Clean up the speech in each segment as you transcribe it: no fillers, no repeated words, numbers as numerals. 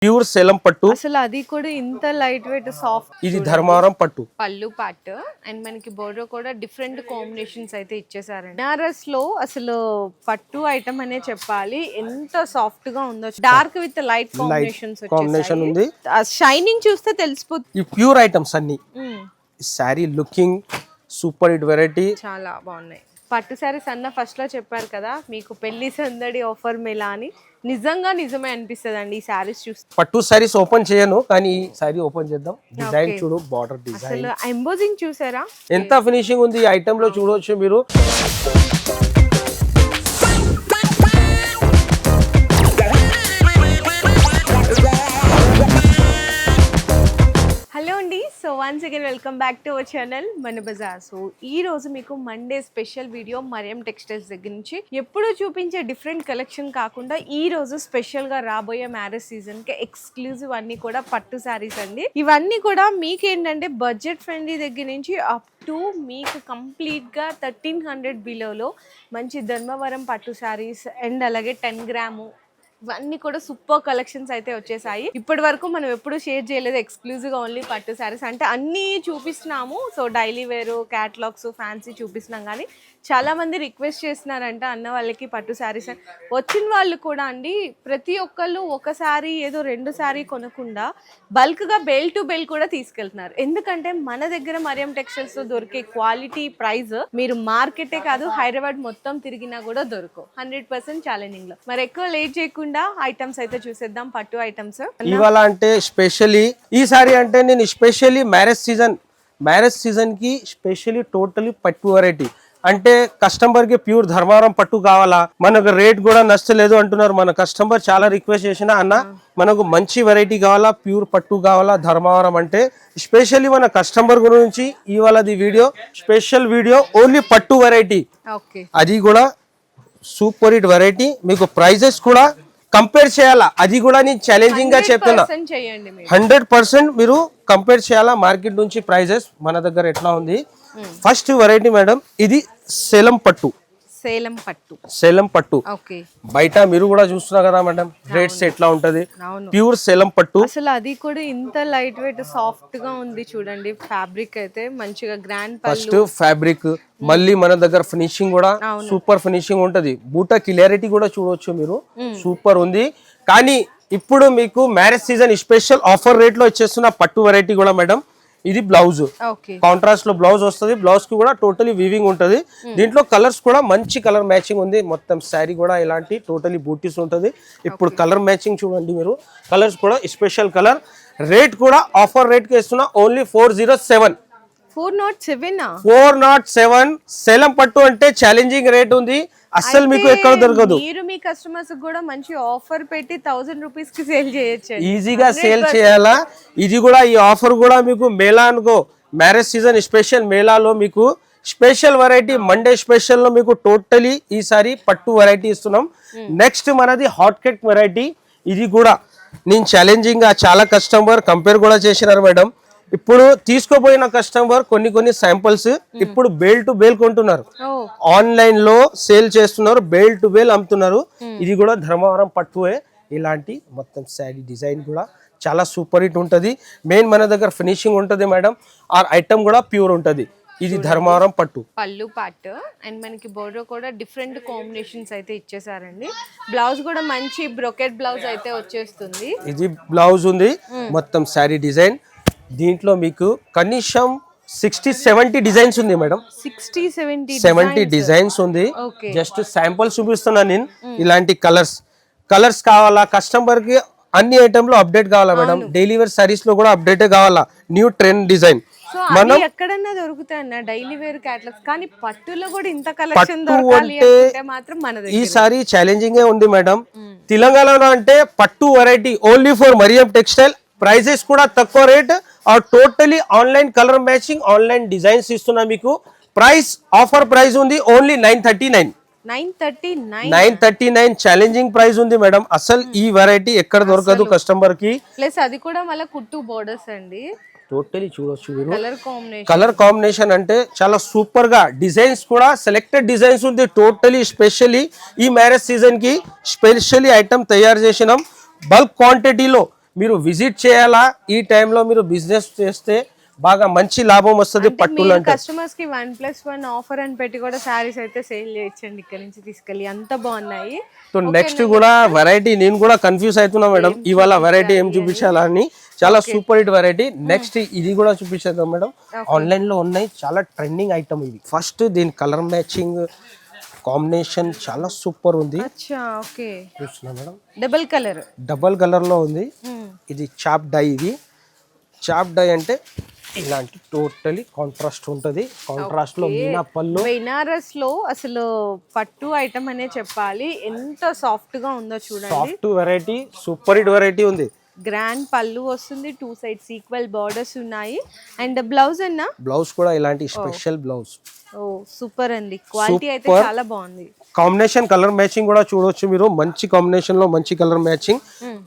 Pure Salem పట్టు. అసలు అది కూడా ఇంత లైట్ వెయిట్ సాఫ్ట్. ఇది ధర్మారం పట్టు పళ్ళు పాట్ అండ్ మనకి బోర్డర్ కూడా డిఫరెంట్ కాంబినేషన్స్ అయితే ఇచ్చేసారండి. బనారస్ లో అసలు పట్టు ఐటమ్ అనే చెప్పాలి, ఎంత సాఫ్ట్ గా ఉందో. డార్క్ విత్ లైట్ కాంబినేషన్ ఉంది. షైనింగ్ చూస్తే తెలిసిపోతుంది. ఈ ప్యూర్ ఐటమ్స్ అన్ని. Sari looking super hit variety, చాలా బాగున్నాయి. పట్టు శారీస్ అన్న ఫస్ట్ లో చెప్పారు కదా మీకు పెళ్లి సందడి ఆఫర్ మేళా అని, నిజంగా నిజమే అనిపిస్తుంది అండి ఈ శారీస్ చూస్తే. పట్టు శారీస్ ఓపెన్ చేయను కానీ ఈ శారీ ఓపెన్ చేద్దాం. డిజైన్ చూడు, బార్డర్ డిజైన్, అసలు ఎంబోజింగ్ చూసారా ఎంత ఫినిషింగ్ ఉంది. ఈ ఐటమ్ లో చూడవచ్చు మీరు. హలో అండి, so once again welcome back to our channel Mana Bazaar. So ఈ రోజు మీకు Monday special video Mariyam textiles దగ్గర నుంచి. ఎప్పుడూ చూపించే డిఫరెంట్ కలెక్షన్ కాకుండా ఈ రోజు స్పెషల్ గా రాబోయే మ్యారేజ్ సీజన్ కి ఎక్స్క్లూజివ్ అన్ని కూడా పట్టు శారీస్ అండి. ఇవన్నీ కూడా మీకు ఏంటంటే బడ్జెట్ ఫ్రెండ్లీ దగ్గర నుంచి అప్ టు మీకు కంప్లీట్ గా 1300 బిలోలో మంచి ధర్మవరం పట్టు శారీస్ అండ్ అలాగే 10 గ్రాము ఇవన్నీ కూడా సూపర్ కలెక్షన్స్ అయితే వచ్చేసాయి. ఇప్పటి వరకు మనం ఎప్పుడు షేర్ చేయలేదు ఎక్స్క్లూజివ్ గా ఓన్లీ పట్టు శారీస్ అంటే అన్నీ చూపిస్తున్నాము. సో డైలీ వేరు, క్యాటలాగ్స్, ఫ్యాన్సీ చూపిస్తున్నాం. కానీ చాలా మంది రిక్వెస్ట్ చేస్తున్నారంట అన్న వాళ్ళకి పట్టు శారీస్. వచ్చిన వాళ్ళు కూడా అండి ప్రతి ఒక్కళ్ళు ఒక శారీ ఏదో 2 శారీ కొనకుండా బల్క్ గా బేల్ టు బేల్ కూడా తీసుకెళ్తున్నారు. ఎందుకంటే మన దగ్గర మరియం టెక్స్టైల్స్ లో దొరికే క్వాలిటీ ప్రైస్ మీరు మార్కెటే కాదు హైదరాబాద్ మొత్తం తిరిగినా కూడా దొరకవు. 100% ఛాలెంజింగ్ లో. మరి ఎక్కువ లేట్ చేయకుండా ఐటమ్స్ అయితే చూసేద్దాం, పట్టు ఐటమ్స్. ఇవాళ అంటే స్పెషల్లీ ఈ సారీ అంటే నేను స్పెషల్లీ మ్యారేజ్ సీజన్ కి స్పెషల్లీ టోటలీ పట్టు వెరైటీ అంటే కస్టమర్ కి ప్యూర్ ధర్మారం పట్టు కావాలా, మనకు రేట్ కూడా నచ్చలేదు అంటున్నారు. మన కస్టమర్ చాలా రిక్వెస్ట్ చేసిన అన్న మనకు మంచి వెరైటీ కావాలా, ప్యూర్ పట్టు కావాలా ధర్మవరం అంటే. స్పెషల్లీ మన కస్టమర్ గురించి ఇవాళది వీడియో, స్పెషల్ వీడియో ఓన్లీ పట్టు వెరైటీ. అది కూడా సూపర్ హిట్ వెరైటీ. మీకు ప్రైజెస్ కూడా కంపేర్ చేయాలా, అది కూడా నేను ఛాలెంజింగ్ గా చెప్తున్నా. 100% మీరు కంపేర్ చేయాలా మార్కెట్ నుంచి ప్రైజెస్ మన దగ్గర ఎట్లా ఉంది. ఫస్ట్ వెరైటీ మేడం, ఇది సేలం పట్టు. బయట మీరు కూడా చూస్తున్నారు కదా మేడం, రేట్స్ ఎట్లా ఉంటది. ప్యూర్ సేలం పట్టు. అసలు అది కూడా ఇంత లైట్ వెయిట్ సాఫ్ట్ గా ఉంది చూడండి. ఫ్యాబ్రిక్ అయితే మంచిగా గ్రాండ్. ఫస్ట్ ఫ్యాబ్రిక్, మళ్ళీ మన దగ్గర ఫినిషింగ్ కూడా సూపర్ ఫినిషింగ్ ఉంటది. బూటా క్లియారిటీ కూడా చూడవచ్చు మీరు, సూపర్ ఉంది. కానీ ఇప్పుడు మీకు marriage season special offer rate లో వచ్చేస్తున్న పట్టు వెరైటీ కూడా మేడం. ఇది బ్లౌజ్, కాంట్రాస్ట్ లో బ్లౌజ్ వస్తుంది. బ్లౌజ్ కి కూడా టోటలీ వీవింగ్ ఉంటది. దీంట్లో కలర్స్ కూడా మంచి కలర్ మ్యాచింగ్ ఉంది. మొత్తం శారీ కూడా ఇలాంటి టోటలీ బూటీస్ ఉంటది. ఇప్పుడు కలర్ మ్యాచింగ్ చూడండి మీరు, కలర్స్ కూడా స్పెషల్ కలర్. రేట్ కూడా ఆఫర్ రేట్ కి ఇస్తున్నా ఓన్లీ 407. 407 సేలం పట్టు అంటే ఛాలెంజింగ్ రేట్ ఉంది. అస్సలు మీకు ఎక్కడ దొరకదు. మీరు మీ కస్టమర్స్ కూడా మంచి ఆఫర్ పెట్టి 1000 రూపీస్ కి సేల్ చేయొచ్చు, ఈజీగా సేల్ చేయాలా. ఇది కూడా ఈ ఆఫర్ కూడా మీకు మేళా అనుకో, మ్యారేజ్ సీజన్ స్పెషల్ మేళాలో మీకు స్పెషల్ వెరైటీ మండే స్పెషల్ లో మీకు టోటలీ ఈసారి పట్టు వెరైటీ ఇస్తున్నాం. నెక్స్ట్ మనది హాట్ కేక్ వెరైటీ. ఇది కూడా నేను ఛాలెంజింగ్ గా చాలా కస్టమర్ కంపేర్ కూడా చేసినారు మేడం. ఇప్పుడు తీసుకోపోయిన కస్టమర్ కొన్ని శాంపుల్స్ ఇప్పుడు బేల్ టు బేల్ కొంటున్నారు, ఆన్లైన్ లో సేల్ చేస్తున్నారు, బేల్ టు బేల్ అమ్ముతున్నారు. ఇది కూడా ధర్మవరం పట్టువే. ఇలాంటి మొత్తం శారీ డిజైన్ కూడా చాలా సూపర్ హిట్ ఉంటది. మెయిన్ మన దగ్గర ఫినిషింగ్ ఉంటది మేడం. ఆ ఐటమ్ కూడా ప్యూర్ ఉంటది. ఇది ధర్మవరం పట్టు. పళ్ళు పాట్ అండ్ మనకి బోర్డర్ కూడా డిఫరెంట్ కాంబినేషన్స్ అయితే ఇచ్చేసారండి. బ్లౌజ్ కూడా మంచి బ్రొకెట్ బ్లౌజ్ అయితే వచ్చేస్తుంది. ఇది బ్లౌజ్ ఉంది, మొత్తం శారీ డిజైన్. దీంట్లో మీకు కనీసం 60-70 డిజైన్స్ ఉంది మేడం. 60-70 డిజైన్స్ ఉంది. జస్ట్ శాంపుల్ చూపిస్తున్నా నేను. ఇలాంటి కలర్స్ కావాలా కస్టమర్ కి, అన్ని ఐటమ్ లో అప్డేట్ కావాలా మేడం. డైలీ వేర్ సారీస్ లో కూడా అప్డేట్ కావాలా, న్యూ ట్రెండ్ డిజైన్. మనం ఎక్కడన్నా దొరుకుతాయన్న డైలీ వేర్ క్యాటలాగ్స్, కానీ పట్టులో కూడా ఇంత కలెక్షన్ దొరకాలి అంటే మాత్రం మన దగ్గర ఈ సారీ ఛాలెంజింగ్ ఉంది మేడం. తెలంగాణలో అంటే పట్టు variety only for Mariyam textile. Prices కూడా తక్కువ rate, totally online colour matching, online designs ఇస్తున్నా మీకు. ప్రైస్ ఆఫర్ ప్రైస్ ఉంది ఓన్లీ 939 ఛాలెంజింగ్ ప్రైస్ ఉంది మేడం. అసలు ఈ వెరైటీ ఎక్కడ దొరకదు కస్టమర్ కి. ప్లస్ అది కూడా మళ్ళీ కుట్టు బోర్డర్స్ అండి. టోటలీ చూడొచ్చు మీరు. కలర్ కాంబినేషన్ అంటే చాలా సూపర్ గా, డిజైన్స్ కూడా సెలెక్టెడ్ డిజైన్స్ ఉంది. టోటలీ స్పెషల్లీ ఈ మ్యారేజ్ సీజన్ కి స్పెషల్లీ ఐటమ్ తయారు చేసినాం. బల్క్ క్వాంటిటీలో మీరు విజిట్ చేయాలా. ఈ టైంలో మీరు బిజినెస్ చేస్తే బాగా మంచి లాభం వస్తుంది పట్టులు అంటే. కస్టమర్స్ కి 1+1 ఆఫర్ అని పెట్టి కూడా సారీస్ అయితే సేల్ చేయొచ్చండి ఇక్కడ నుంచి తీసుకెళ్ళి, అంత బాగున్నాయి. సో నెక్స్ట్ కూడా వెరైటీ నేను కూడా కన్ఫ్యూజ్ అవుతున్నా మేడం, ఇవాళ వెరైటీ ఏం చూపించాలని. చాలా సూపర్ హిట్ వెరైటీ. నెక్స్ట్ ఇది కూడా చూపించేద్దాం మేడం. ఆన్లైన్ లో ఉన్నాయి, చాలా ట్రెండింగ్ ఐటమ్ ఇది. ఫస్ట్ దీని కలర్ మ్యాచింగ్ కాంబినేషన్ చాలా సూపర్ ఉంది. అచ్చా ఓకే, చూస్తున్నా మేడం, డబుల్ కలర్ లో ఉంది. ఇది చాప్ డై. ఇది చాప్ డై అంటే ఇలాంటి టోటలీ కాంట్రాస్ట్ ఉంటది. కాంట్రాస్ట్ లో మీనా పళ్ళు. బెనారస్ లో అసలు పట్టు ఐటమ్ అనే చెప్పాలి, ఎంత సాఫ్ట్ గా ఉందో చూడండి. Soft variety, super hit variety ఉంది. గ్రాండ్ పళ్ళు వస్తుంది, 2 సైడ్స్ ఈక్వల్ బార్డర్స్ ఉన్నాయి. అండ్ బ్లౌజ్ అన్న బ్లౌజ్ కూడా ఇలాంటి స్పెషల్ బ్లౌజ్. ఓ సూపర్ అండి, క్వాలిటీ అయితే చాలా బాగుంది. కాంబినేషన్ కలర్ మ్యాచింగ్ కూడా చూడొచ్చు మీరు, మంచి కాంబినేషన్ లో మంచి కలర్ మ్యాచింగ్.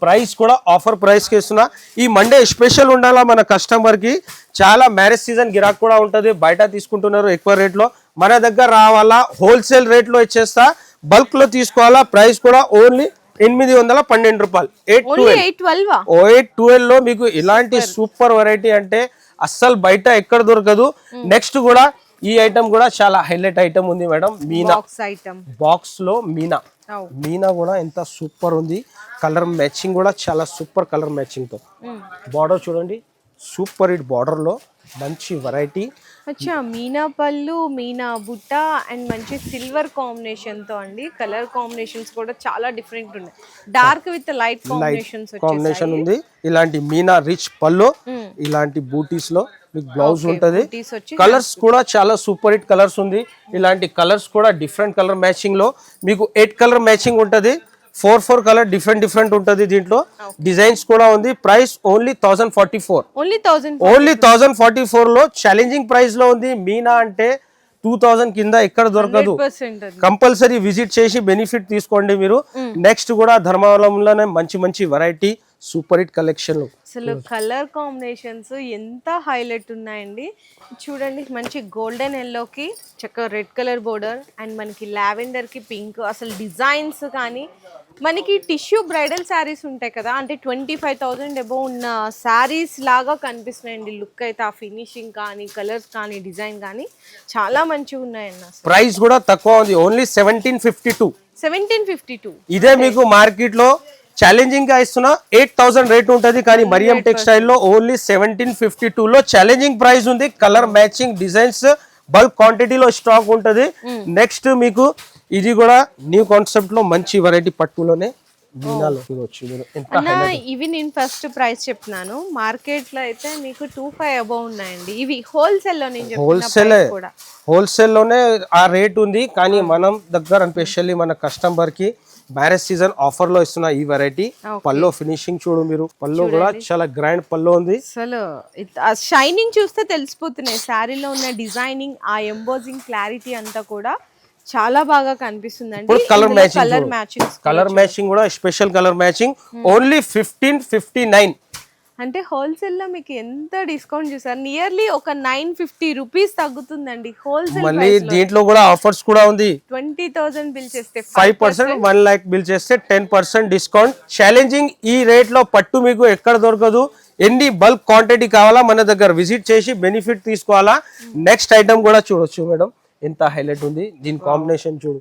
ప్రైస్ కూడా ఆఫర్ ప్రైస్ కి ఇస్తున్నా. ఈ మండే స్పెషల్ ఉండాలా మన కస్టమర్ కి. చాలా మ్యారేజ్ సీజన్ గిరాక్ కూడా ఉంటది, బయట తీసుకుంటున్నారు ఎక్కువ రేట్ లో, మన దగ్గర రావాలా హోల్సేల్ రేట్ లో ఇచ్చేస్తా. బల్క్ లో తీసుకోవాలా. ప్రైస్ కూడా ఓన్లీ 812 రూపాయలు. 812 లో మీకు ఇలాంటి సూపర్ వెరైటీ అంటే అస్సలు బయట ఎక్కడ దొరకదు. నెక్స్ట్ కూడా ఈ ఐటమ్ కూడా చాలా హైలైట్ ఐటమ్ ఉంది మేడం. మీనా బాక్స్ లో మీనా కూడా ఎంత సూపర్ ఉంది. కలర్ మ్యాచింగ్ కూడా చాలా సూపర్ కలర్ మ్యాచింగ్ తో. బార్డర్ చూడండి, సూపర్ హిట్ బార్డర్ లో మంచి వెరైటీ. అచ్చా, మీనా పళ్ళు, మీనా బుట్ట అండ్ మంచి సిల్వర్ కాంబినేషన్ తో అండి. కలర్ కాంబినేషన్స్ కూడా చాలా డిఫరెంట్ ఉన్నాయి, డార్క్ విత్ లైట్ కాంబినేషన్ ఉంది. ఇలాంటి మీనా రిచ్ పళ్ళు, ఇలాంటి బూటీస్ లో మీకు బ్లౌజ్ ఉంటది. కలర్స్ కూడా చాలా సూపర్ హిట్ కలర్స్ ఉంది. ఇలాంటి కలర్స్ కూడా డిఫరెంట్ కలర్ మ్యాచింగ్ లో మీకు 8 కలర్ మ్యాచింగ్ ఉంటది. 4 కలర్ డిఫరెంట్ ఉంటది. దీంట్లో డిజైన్స్ కూడా ఉంది. Price only 1044. ఓన్లీ 1044 లో ఛాలెంజింగ్ ప్రైస్ లో ఉంది. మీనా అంటే 2000 కింద ఎక్కడ దొరకదు. కంపల్సరీ విజిట్ చేసి బెనిఫిట్ తీసుకోండి మీరు. నెక్స్ట్ కూడా ధర్మవరంలోనే మంచి వెరైటీ సూపర్ హిట్ కలెక్షన్. అసలు కలర్ కాంబినేషన్స్ ఎంత హైలైట్ ఉన్నాయండి చూడండి. మంచి గోల్డెన్ ఎల్లోకి చక్కగా రెడ్ కలర్ బోర్డర్ అండ్ మనకి లావెండర్ కి పింక్. అసలు డిజైన్స్ కానీ మనకి టిష్యూ బ్రైడల్ శారీస్ ఉంటాయి కదా, అంటే 25,000 అబోవ్ ఉన్న శారీస్ లాగా కనిపిస్తున్నాయండి. లుక్ అయితే ఆ ఫినిషింగ్ కానీ కలర్స్ కానీ డిజైన్ కానీ చాలా మంచిగా ఉన్నాయండి. ప్రైస్ కూడా తక్కువ ఉంది, ఓన్లీ 1752. ఇదే మీకు మార్కెట్ లో ఛాలెంజింగ్ గా ఇస్తున్నా 8,000 రేట్ ఉంటది, కానీ మరియం టెక్స్టైల్ లో ఓన్లీ 1752 లో ఛాలెంజింగ్ ప్రైస్ ఉంది. కలర్ మ్యాచింగ్ డిజైన్స్ బల్క్ క్వాంటిటీలో స్టాక్ ఉంటది. నెక్స్ట్ మీకు ఇది కూడా న్యూ కాన్సెప్ట్ లో మంచి వెరైటీ పట్టులోనే ఇవి నేను ఫస్ట్ ప్రైస్ చెప్తున్నాను. మార్కెట్ లో అయితే మీకు 25 అబౌవ్ ఉన్నాయండి. ఇవి హోల్సేల్ లో నేను హోల్సేల్ లోనే ఆ రేట్ ఉంది, కానీ మనం దగ్గర స్పెషల్లీ మన కస్టమర్ కి మ్యారేజ్ సీజన్ ఆఫర్ లో ఇస్తున్న ఈ వెరైటీ. పల్లో ఫినిషింగ్ చూడు మీరు, పల్లో కూడా చాలా గ్రాండ్ పల్లో ఉంది. అసలు షైనింగ్ చూస్తే తెలిసిపోతున్నాయి శారీలో ఉన్న డిజైనింగ్, ఆ ఎంబోజింగ్ క్లారిటీ అంతా కూడా చాలా బాగా కనిపిస్తుందండి. కలర్ మ్యాచింగ్ కూడా స్పెషల్ కలర్ మ్యాచింగ్ ఓన్లీ 1559. అంటే హోల్సేల్ లో మీకు ఎంత డిస్కౌంట్ చూసారు, నియర్లీ ఒక 950 రూపీస్ తగ్గుతుందండి హోల్సేల్. మళ్ళీ దీంట్లో కూడా ఆఫర్స్ కూడా ఉంది. 20,000 బిల్ చేస్తే 5%, 1 lakh బిల్ చేస్తే 10% డిస్కౌంట్. ఛాలెంజింగ్ ఈ రేట్ లో పట్టు మీకు ఎక్కడ దొరకదు. ఎన్ని బల్క్ క్వాంటిటీ కావాలా మన దగ్గర విజిట్ చేసి బెనిఫిట్ తీసుకోవాలా. నెక్స్ట్ ఐటమ్ కూడా చూడొచ్చు మేడం, ఎంత హైలైట్ ఉంది. దీని కాంబినేషన్ చూడు,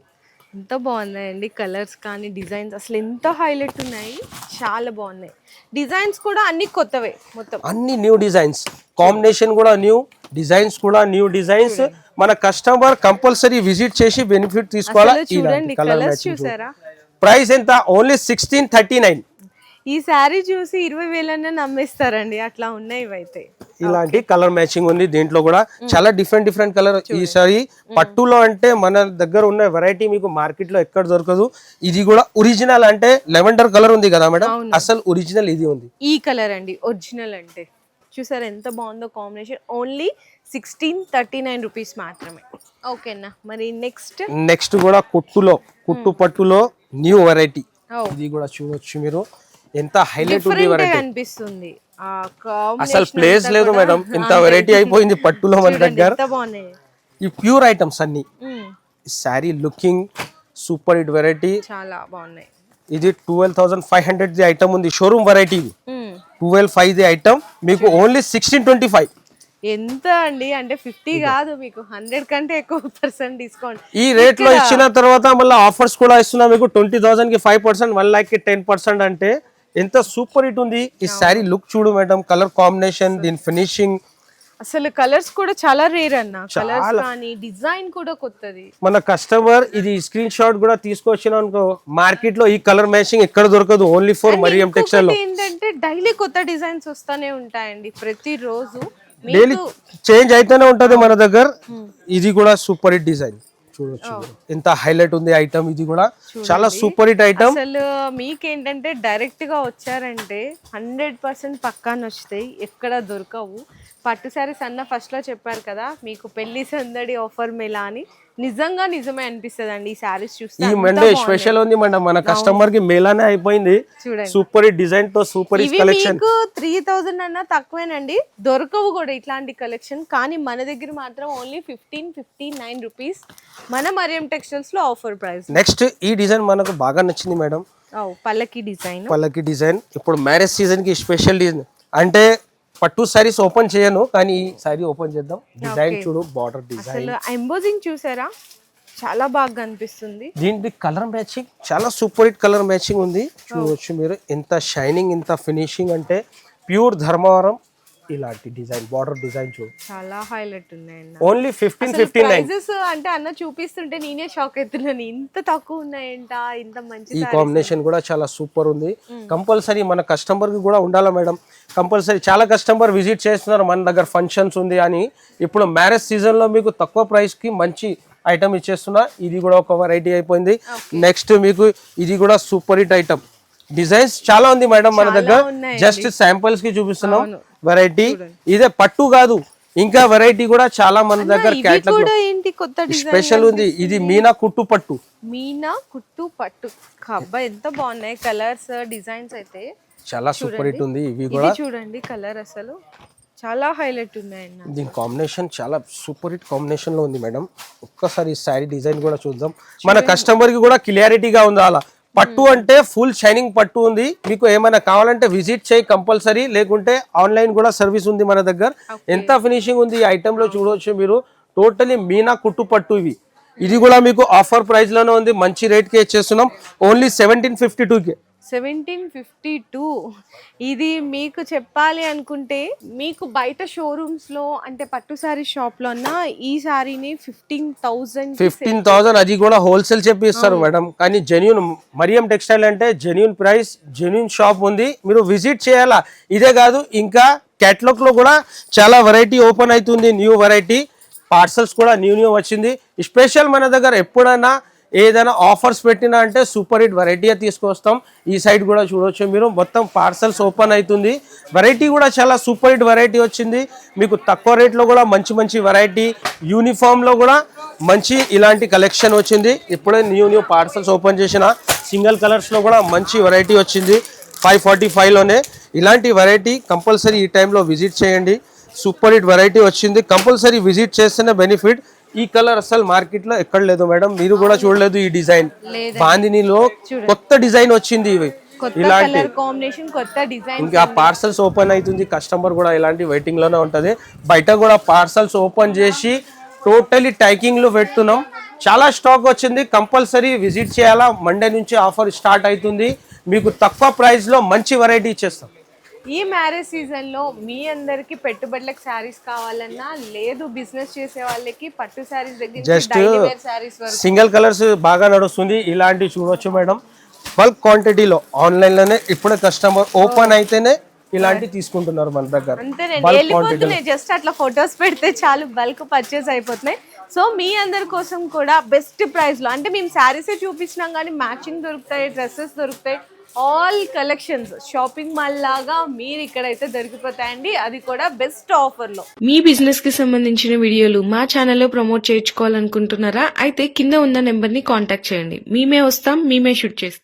ఎంత బాగున్నాయండి. కలర్స్ కానీ డిజైన్స్ అసలు ఎంత హైలైట్ ఉన్నాయి, చాలా బాగున్నాయి. డిజైన్స్ కూడా అన్ని కొత్తవే, మొత్తం అన్ని న్యూ డిజైన్స్. కాంబినేషన్ కూడా న్యూ, డిజైన్స్ కూడా న్యూ డిజైన్స్. మన కస్టమర్ కంపల్సరీ విజిట్ చేసి బెనిఫిట్ తీసుకోవాలా. చూడండి కలర్స్ చూసారా. ప్రైస్ ఎంత, ఓన్లీ 1639. ఈ శారీ చూసి 20,000 నమ్మేస్తారండి, అట్లా ఉన్నాయి ఇవైతే. ఇలాంటి కలర్ మ్యాచింగ్ ఉంది దీంట్లో కూడా, చాలా డిఫరెంట్ కలర్. ఈ సారీ పట్టులో అంటే మన దగ్గర ఉన్న వెరైటీ మీకు మార్కెట్ లో ఎక్కడ దొరకదు. ఇది కూడా ఒరిజినల్ అంటే లెవెండర్ కలర్ ఉంది కదా మేడం, అసలు ఒరిజినల్ ఇది ఉంది. ఈ కలర్ అండి ఒరిజినల్. అంటే చూసారు ఎంత బాగుందో కాంబినేషన్. ఓన్లీ 1639 రూపీస్ మాత్రమే. ఓకేనా, మరి నెక్స్ట్ కూడా కుట్టు పట్టులో న్యూ వెరైటీ. ఇది కూడా చూడొచ్చు మీరు, ఎంత హైలైట్ ఉంది వెరైటీ అనిపిస్తుంది. అసలు ప్లేస్ లేదు మేడం, ఇంత వెరైటీ అయిపోయింది పట్టులో మన దగ్గర. ఈ ప్యూర్ ఐటమ్స్ అన్ని. Sari looking super hit variety, చాలా బాగున్నాయి. ఇది 12,500 ఐటమ్ ఉంది, షోరూమ్ వెరైటీ. 12.5 ది ఐటమ్ మీకు ఓన్లీ 1625. ఎంత అండి, అంటే 50 కాదు మీకు 100 కంటే ఎక్కువ % డిస్కౌంట్. ఈ రేట్ లో ఇచ్చిన తర్వాత మళ్ళీ ఆఫర్స్ కూడా ఇస్తున్నా మీకు 20,000 కి 5%, 1 lakh కి 10%. అంటే ఎంత సూపర్ హిట్ ఉంది. ఈ శారీ లుక్ చూడు మేడం, కలర్ కాంబినేషన్, దీని ఫినిషింగ్, అసలు కలర్స్ కూడా చాలా రేర్ అన్న. కలర్స్ కానీ డిజైన్ కూడా కొత్తది. మన కస్టమర్ ఇది స్క్రీన్ షాట్ కూడా తీసుకొచ్చిన అనుకో, మార్కెట్ లో ఈ కలర్ మ్యాచింగ్ ఎక్కడ దొరకదు, ఓన్లీ ఫర్ మరియం టెక్స్టైల్ లో. ఏంటంటే డైలీ కొత్త డిజైన్స్ వస్తానే ఉంటాయండి ప్రతి రోజు, డైలీ చేంజ్ అయితేనే ఉంటది మన దగ్గర. ఇది కూడా సూపర్ హిట్ డిజైన్ చూడొచ్చు, ఎంత హైలైట్ ఉంది ఐటమ్. ఇది కూడా చాలా సూపర్ హిట్ ఐటమ్. అసలు మీకేంటంటే డైరెక్ట్ గా వచ్చారంటే 100% పక్కా నచ్చుతాయి, ఎక్కడ దొరకవు. పట్టు శారీస్ అన్న ఫస్ట్ లో చెప్పారు కదా మీకు పెళ్లి సందడి ఆఫర్ మేళా అని, నిజంగా నిజమే అనిపిస్తుంది అండి ఈ శారీస్ చూస్తే. ఈ మండే స్పెషల్ ఉంది మేడం, మన కస్టమర్ కి మేళానే అయిపోయింది. చూడండి సూపర్ హిట్ డిజైన్ తో సూపర్ హిట్ కలెక్షన్. మీకు 3000 అన్న తక్కువేనండి, దొరకవు కూడా ఇట్లాంటి కలెక్షన్. కానీ మన దగ్గర మాత్రం ఓన్లీ 1559 రూపీస్ మన మరియం టెక్స్టైల్స్ లో ఆఫర్ ప్రైస్. నెక్స్ట్ ఈ డిజైన్ మనకు బాగా నచ్చింది మేడం, పల్లకి డిజైన్. పల్లకి డిజైన్ ఇప్పుడు మ్యారేజ్ సీజన్ కి స్పెషల్ డిజైన్. అంటే పట్టు సారీస్ ఓపెన్ చేయను, కానీ ఈ సారీ ఓపెన్ చేద్దాం. డిజైన్ చూడు, బార్డర్ డిజైన్, అసలు ఎంబోజింగ్ చూసారా, చాలా బాగా అనిపిస్తుంది. దీనికి కలర్ మ్యాచింగ్ చాలా సూపర్ హిట్ కలర్ మ్యాచింగ్ ఉంది. చూడవచ్చు మీరు, ఎంత షైనింగ్, ఎంత ఫినిషింగ్. అంటే ప్యూర్ ధర్మవరం ఇలాంటి డిజైన్, బార్డర్ డిజైన్ చూడు, చాలా హైలైట్ ఉన్నాయండి. ఓన్లీ 1559. అంటే అన్న చూపిస్తుంటే నేనే షాక్ అవుతున్నాను, ఇంత తక్కువ ఉన్నాయంట, ఇంత మంచి. ఈ కాంబినేషన్ కూడా చాలా సూపర్ ఉంది. కంపల్సరీ మన కస్టమర్ కి కూడా ఉండాలా మేడం, కంపల్సరీ. చాలా కస్టమర్ విజిట్ చేస్తున్నారు, మన దగ్గర ఫంక్షన్స్ ఉంది అని. ఇప్పుడు మ్యారేజ్ సీజన్ లో మీకు తక్కువ ప్రైస్ కి మంచి ఐటమ్ ఇచ్చేస్తున్నా. ఇది కూడా ఒక వెరైటీ అయిపోయింది. నెక్స్ట్ మీకు ఇది కూడా సూపర్ హిట్ ఐటమ్. డిజైన్స్ చాలా ఉంది మేడం మన దగ్గర, జస్ట్ శాంపిల్స్ కి చూపిస్తున్నాం వెరైటీ. ఇదే పట్టు కాదు, ఇంకా వెరైటీ కూడా చాలా మన దగ్గర క్యాటలాగ్ స్పెషల్ ఉంది. ఇది మీనా కుట్టు పట్టు, మీనా కుట్టు పట్టు. అబ్బా ఎంత బాగున్నాయి కలర్స్, డిజైన్స్ అయితే చాలా సూపర్ హిట్ ఉంది. ఇవి కూడా చూడండి, కలర్ అసలు చాలా హైలైట్ ఉన్నాయండి. దీని కాంబినేషన్ చాలా సూపర్ హిట్ కాంబినేషన్ లో ఉంది మేడం. ఒక్కసారి ఈ శారీ డిజైన్ కూడా చూద్దాం, మన కస్టమర్ కి కూడా క్లియారిటీగా ఉంది. అలా పట్టు అంటే ఫుల్ షైనింగ్ పట్టు ఉంది. మీకు ఏమైనా కావాలంటే విజిట్ చేయి కంపల్సరీ, లేకుంటే ఆన్లైన్ కూడా సర్వీస్ ఉంది మన దగ్గర. ఎంత ఫినిషింగ్ ఉంది ఈ ఐటమ్ లో చూడవచ్చు మీరు. టోటలీ మీనా కుట్టు పట్టు ఇవి. ఇది కూడా మీకు ఆఫర్ ప్రైస్ లోనే ఉంది, మంచి రేట్ కి ఇచ్చేస్తున్నాం. ఓన్లీ 1752 1752. ఇది మీకు చెప్పాలి అనుకుంటే మీకు బయట షోరూమ్స్ లో అంటే పట్టు సారీ షాప్ లో అన్న ఈ సారీని 15,000 అది కూడా హోల్సేల్ చెప్పి ఇస్తారు మేడం. కానీ జెన్యూన్ మరియం టెక్స్టైల్ అంటే జెన్యూన్ ప్రైస్, జెన్యూన్ షాప్ ఉంది, మీరు విజిట్ చేయాలా. ఇదే కాదు, ఇంకా క్యాటలాగ్ లో కూడా చాలా వెరైటీ ఓపెన్ అవుతుంది, న్యూ వెరైటీ. పార్సల్స్ కూడా న్యూ వచ్చింది. స్పెషల్ మన దగ్గర ఎప్పుడైనా ఏదైనా ఆఫర్స్ పెట్టినా అంటే సూపర్ హిట్ వెరైటీ తీసుకొస్తాం. ఈ సైడ్ కూడా చూడవచ్చు మీరు, మొత్తం పార్సల్స్ ఓపెన్ అవుతుంది. వెరైటీ కూడా చాలా సూపర్ హిట్ వెరైటీ వచ్చింది. మీకు తక్కువ రేట్లో కూడా మంచి మంచి వెరైటీ, యూనిఫామ్లో కూడా మంచి ఇలాంటి కలెక్షన్ వచ్చింది. ఇప్పుడే న్యూ పార్సల్స్ ఓపెన్ చేసిన సింగిల్ కలర్స్లో కూడా మంచి వెరైటీ వచ్చింది. 545లోనే ఇలాంటి వెరైటీ కంపల్సరీ ఈ టైంలో విజిట్ చేయండి. సూపర్ హిట్ వెరైటీ వచ్చింది, కంపల్సరీ విజిట్ చేస్తేనే బెనిఫిట్. ఈ కలర్ అసలు మార్కెట్ లో ఎక్కడ లేదు మేడం, మీరు కూడా చూడలేదు. ఈ డిజైన్ బాందినీలో కొత్త డిజైన్ వచ్చింది, ఇవి ఇలాంటి ఇంకా పార్సల్స్ ఓపెన్ అవుతుంది. కస్టమర్ కూడా ఇలాంటి వెయిటింగ్ లోనే ఉంటది. బయట కూడా పార్సల్స్ ఓపెన్ చేసి టోటలీ టైకింగ్ లో పెడుతున్నాం. చాలా స్టాక్ వచ్చింది, కంపల్సరీ విజిట్ చేయాలా. మండే నుంచి ఆఫర్ స్టార్ట్ అవుతుంది. మీకు తక్కువ ప్రైస్ లో మంచి వెరైటీ ఇచ్చేస్తాం. ఈ మ్యారేజ్ సీజన్ లో మీ అందరికి పెట్టుబడులకు శారీస్ కావాలన్నా, లేదు బిజినెస్ చేసే వాళ్ళకి పట్టు శారీస్ దగ్గర జస్ట్ సింగిల్ కలర్స్ బాగా నడుస్తుంది. ఇలాంటి చూడొచ్చు మేడం, బల్క్ క్వాంటిటీలో ఆన్లైన్ లోనే ఇప్పుడే కస్టమర్ ఓపెన్ అయితేనే ఇలాంటి తీసుకుంటున్నారు మన దగ్గర. జస్ట్ అట్లా ఫొటోస్ పెడితే చాలు, బల్క్ పర్చేస్ అయిపోతున్నాయి. సో మీ అందరి కోసం కూడా బెస్ట్ ప్రైస్ లో, అంటే మేము శారీసే చూపించినాం కానీ మ్యాచింగ్ దొరుకుతాయి, డ్రెస్సెస్ దొరుకుతాయి, ఆల్ కలెక్షన్స్ షాపింగ్ మాల్ లాగా మీరు ఇక్కడైతే దొరికిపోతాయండి. అది కూడా బెస్ట్ ఆఫర్ లో. మీ బిజినెస్ కి సంబంధించిన వీడియోలు మా ఛానల్లో ప్రమోట్ చేయించుకోవాలనుకుంటున్నారా? అయితే కింద ఉన్న నెంబర్ ని కాంటాక్ట్ చేయండి, మేమే వస్తాం, మేమే షూట్ చేస్తాం.